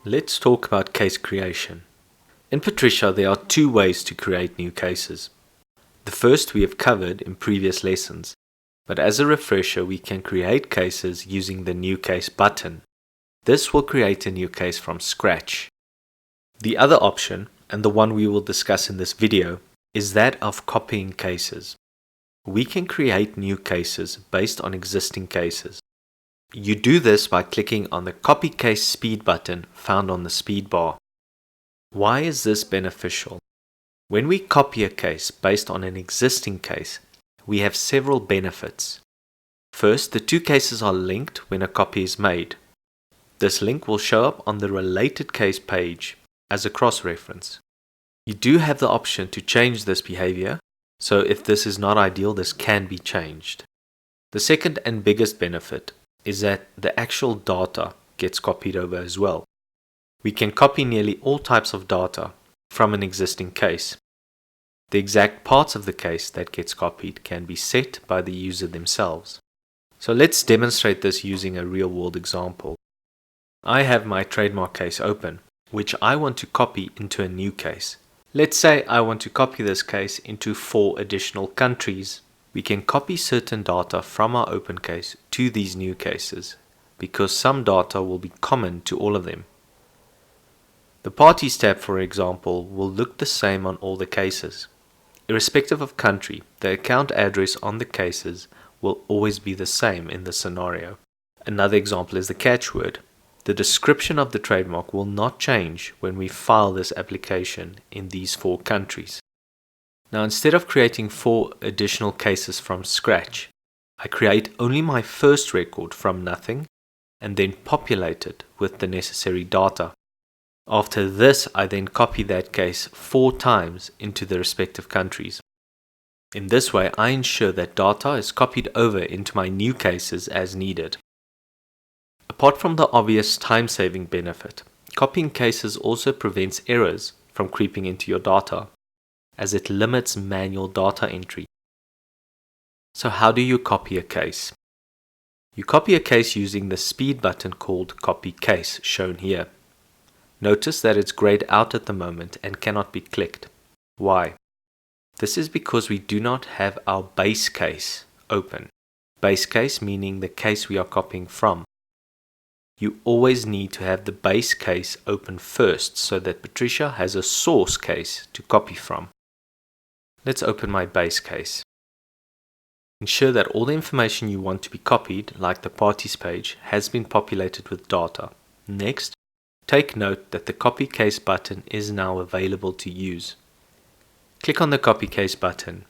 Let's talk about case creation. In Patricia, there are two ways to create new cases. The first we have covered in previous lessons, but as a refresher, we can create cases using the New Case button. This will create a new case from scratch. The other option, and the one we will discuss in this video, is that of copying cases. We can create new cases based on existing cases. You do this by clicking on the Copy Case Speed button found on the speed bar. Why is this beneficial? When we copy a case based on an existing case, we have several benefits. First, the two cases are linked when a copy is made. This link will show up on the related case page as a cross-reference. You do have the option to change this behavior, so if this is not ideal, this can be changed. The second and biggest benefit is that the actual data gets copied over as well. We can copy nearly all types of data from an existing case. The exact parts of the case that gets copied can be set by the user themselves. So let's demonstrate this using a real-world example. I have my trademark case open, which I want to copy into a new case. Let's say I want to copy this case into 4 additional countries. We can copy certain data from our open case to these new cases, because some data will be common to all of them. The Parties tab, for example, will look the same on all the cases. Irrespective of country, the account address on the cases will always be the same in this scenario. Another example is the catchword. The description of the trademark will not change when we file this application in these 4 countries. Now, instead of creating 4 additional cases from scratch, I create only my first record from nothing and then populate it with the necessary data. After this, I then copy that case 4 times into the respective countries. In this way, I ensure that data is copied over into my new cases as needed. Apart from the obvious time-saving benefit, copying cases also prevents errors from creeping into your data, as it limits manual data entry. So how do you copy a case? You copy a case using the speed button called Copy Case, shown here. Notice that it's grayed out at the moment and cannot be clicked. Why? This is because we do not have our base case open. Base case meaning the case we are copying from. You always need to have the base case open first so that Patricia has a source case to copy from. Let's open my base case. Ensure that all the information you want to be copied, like the parties page, has been populated with data. Next, take note that the Copy Case button is now available to use. Click on the Copy Case button.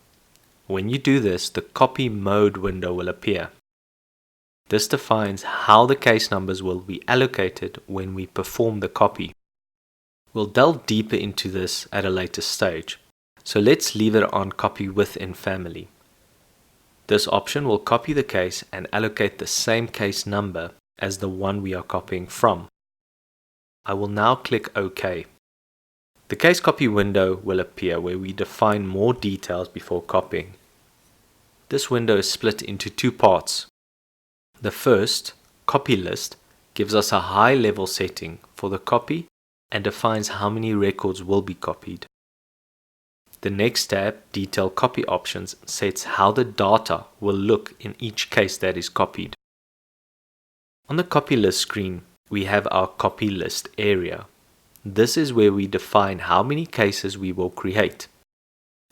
When you do this, the Copy Mode window will appear. This defines how the case numbers will be allocated when we perform the copy. We'll delve deeper into this at a later stage. So let's leave it on Copy Within Family. This option will copy the case and allocate the same case number as the one we are copying from. I will now click OK. The case copy window will appear where we define more details before copying. This window is split into 2 parts. The first, Copy List, gives us a high-level setting for the copy and defines how many records will be copied. The next tab, Detail Copy Options, sets how the data will look in each case that is copied. On the Copy List screen, we have our Copy List area. This is where we define how many cases we will create.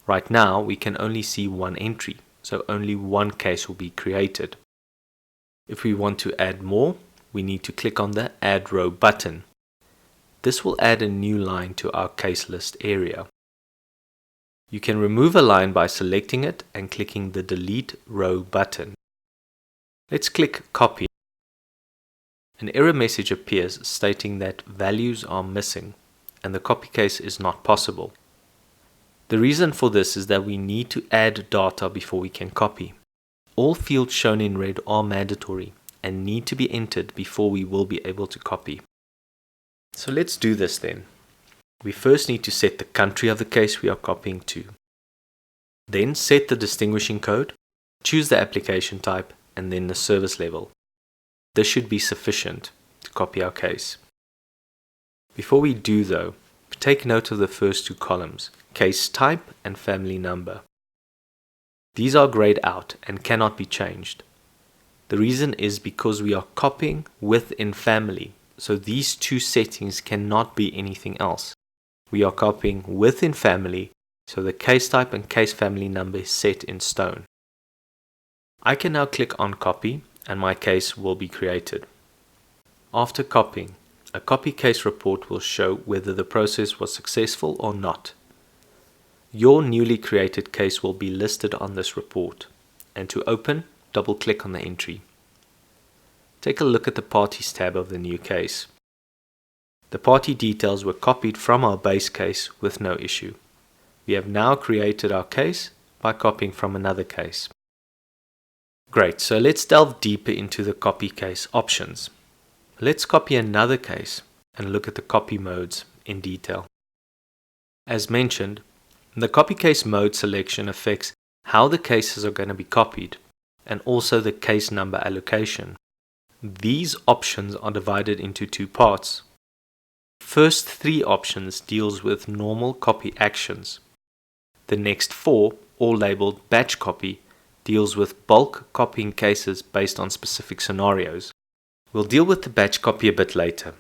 Right now, we can only see one entry, so only one case will be created. If we want to add more, we need to click on the Add Row button. This will add a new line to our case list area. You can remove a line by selecting it and clicking the Delete Row button. Let's click Copy. An error message appears stating that values are missing and the copy case is not possible. The reason for this is that we need to add data before we can copy. All fields shown in red are mandatory and need to be entered before we will be able to copy. So let's do this then. We first need to set the country of the case we are copying to. Then set the distinguishing code, choose the application type, and then the service level. This should be sufficient to copy our case. Before we do though, take note of the first two columns, case type and family number. These are grayed out and cannot be changed. The reason is because we are copying within family, so these two settings cannot be anything else. We are copying within family, so the case type and case family number is set in stone. I can now click on copy and my case will be created. After copying, a copy case report will show whether the process was successful or not. Your newly created case will be listed on this report, and to open, double-click on the entry. Take a look at the Parties tab of the new case. The party details were copied from our base case with no issue. We have now created our case by copying from another case. Great, so let's delve deeper into the copy case options. Let's copy another case and look at the copy modes in detail. As mentioned, the copy case mode selection affects how the cases are going to be copied and also the case number allocation. These options are divided into two parts. First three options deals with normal copy actions. The next four, all labeled batch copy, deals with bulk copying cases based on specific scenarios. We'll deal with the batch copy a bit later.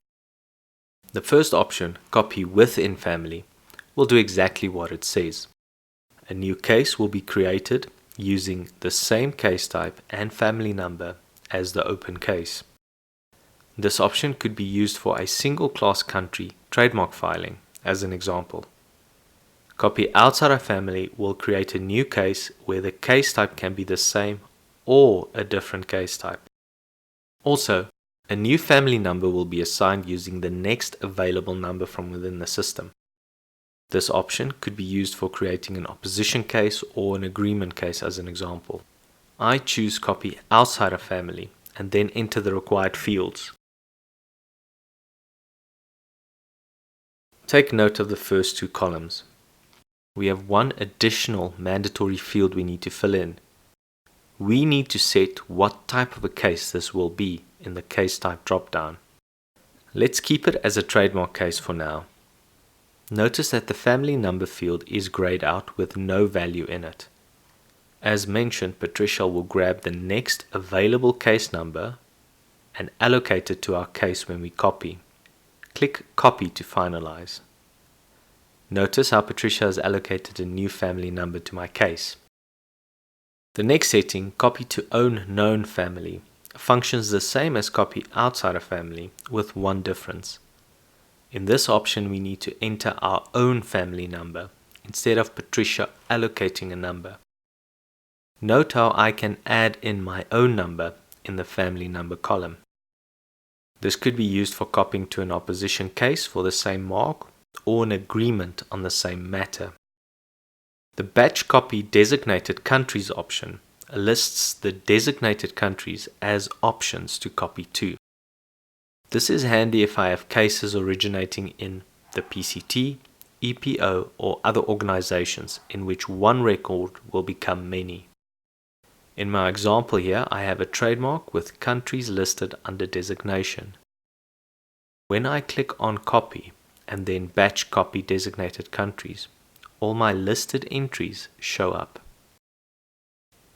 The first option, copy within family, will do exactly what it says. A new case will be created using the same case type and family number as the open case. This option could be used for a single class country trademark filing, as an example. Copy outside a family will create a new case where the case type can be the same or a different case type. Also, a new family number will be assigned using the next available number from within the system. This option could be used for creating an opposition case or an agreement case as an example. I choose copy outside a family and then enter the required fields. Take note of the first two columns. We have one additional mandatory field we need to fill in. We need to set what type of a case this will be in the case type dropdown. Let's keep it as a trademark case for now. Notice that the family number field is grayed out with no value in it. As mentioned, Patricia will grab the next available case number and allocate it to our case when we copy. Click Copy to finalize. Notice how Patricia has allocated a new family number to my case. The next setting, Copy to Own Known Family, functions the same as Copy Outside a Family with one difference. In this option, we need to enter our own family number instead of Patricia allocating a number. Note how I can add in my own number in the family number column. This could be used for copying to an opposition case for the same mark or an agreement on the same matter. The Batch Copy Designated Countries option lists the designated countries as options to copy to. This is handy if I have cases originating in the PCT, EPO, or other organizations in which one record will become many. In my example here, I have a trademark with countries listed under designation. When I click on Copy and then Batch Copy Designated Countries, all my listed entries show up.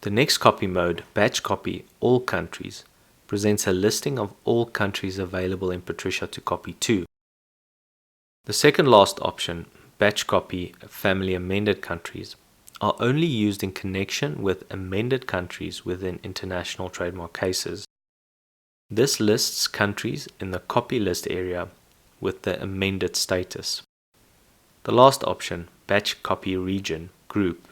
The next copy mode, Batch Copy All Countries, presents a listing of all countries available in Patricia to copy to. The second last option, Batch Copy Family Amended Countries, are only used in connection with amended countries within international trademark cases. This lists countries in the copy list area with the amended status. The last option, Batch Copy Region Group,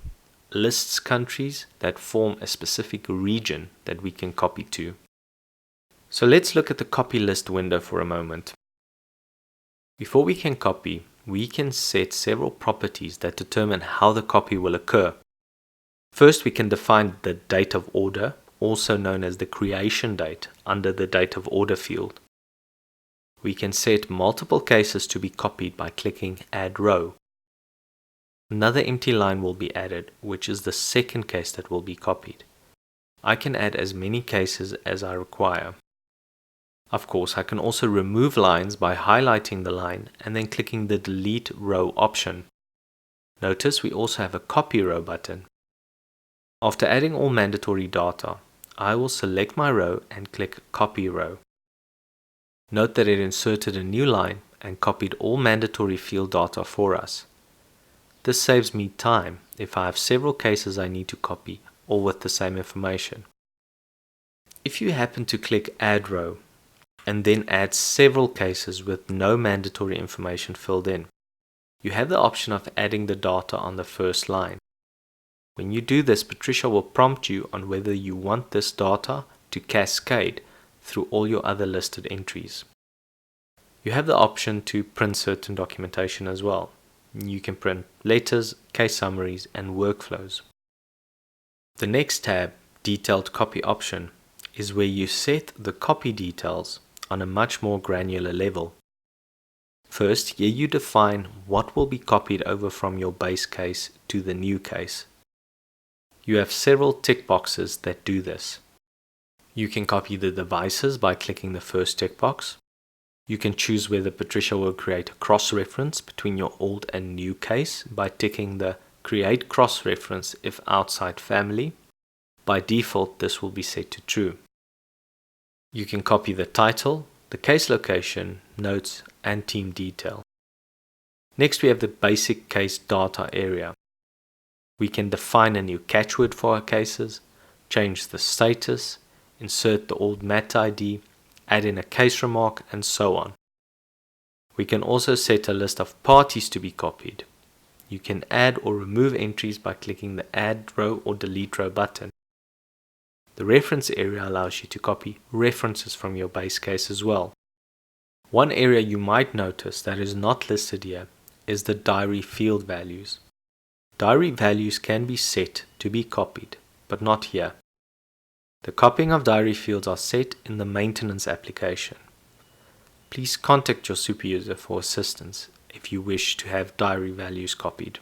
lists countries that form a specific region that we can copy to. So let's look at the copy list window for a moment. Before we can copy, we can set several properties that determine how the copy will occur. First, we can define the date of order, also known as the creation date, under the date of order field. We can set multiple cases to be copied by clicking Add Row. Another empty line will be added, which is the second case that will be copied. I can add as many cases as I require. Of course, I can also remove lines by highlighting the line and then clicking the Delete Row option. Notice we also have a Copy Row button. After adding all mandatory data, I will select my row and click Copy Row. Note that it inserted a new line and copied all mandatory field data for us. This saves me time if I have several cases I need to copy, all with the same information. If you happen to click Add Row and then add several cases with no mandatory information filled in, you have the option of adding the data on the first line. When you do this, Patricia will prompt you on whether you want this data to cascade through all your other listed entries. You have the option to print certain documentation as well. You can print letters, case summaries, and workflows. The next tab, Detailed Copy option, is where you set the copy details on a much more granular level. First, here you define what will be copied over from your base case to the new case. You have several tick boxes that do this. You can copy the devices by clicking the first tick box. You can choose whether Patricia will create a cross-reference between your old and new case by ticking the Create Cross-Reference if outside family. By default, this will be set to true. You can copy the title, the case location, notes, and team detail. Next, we have the basic case data area. We can define a new catchword for our cases, change the status, insert the old MAT ID, add in a case remark, and so on. We can also set a list of parties to be copied. You can add or remove entries by clicking the Add Row or Delete Row button. The reference area allows you to copy references from your base case as well. One area you might notice that is not listed here is the diary field values. Diary values can be set to be copied, but not here. The copying of diary fields are set in the maintenance application. Please contact your super user for assistance if you wish to have diary values copied.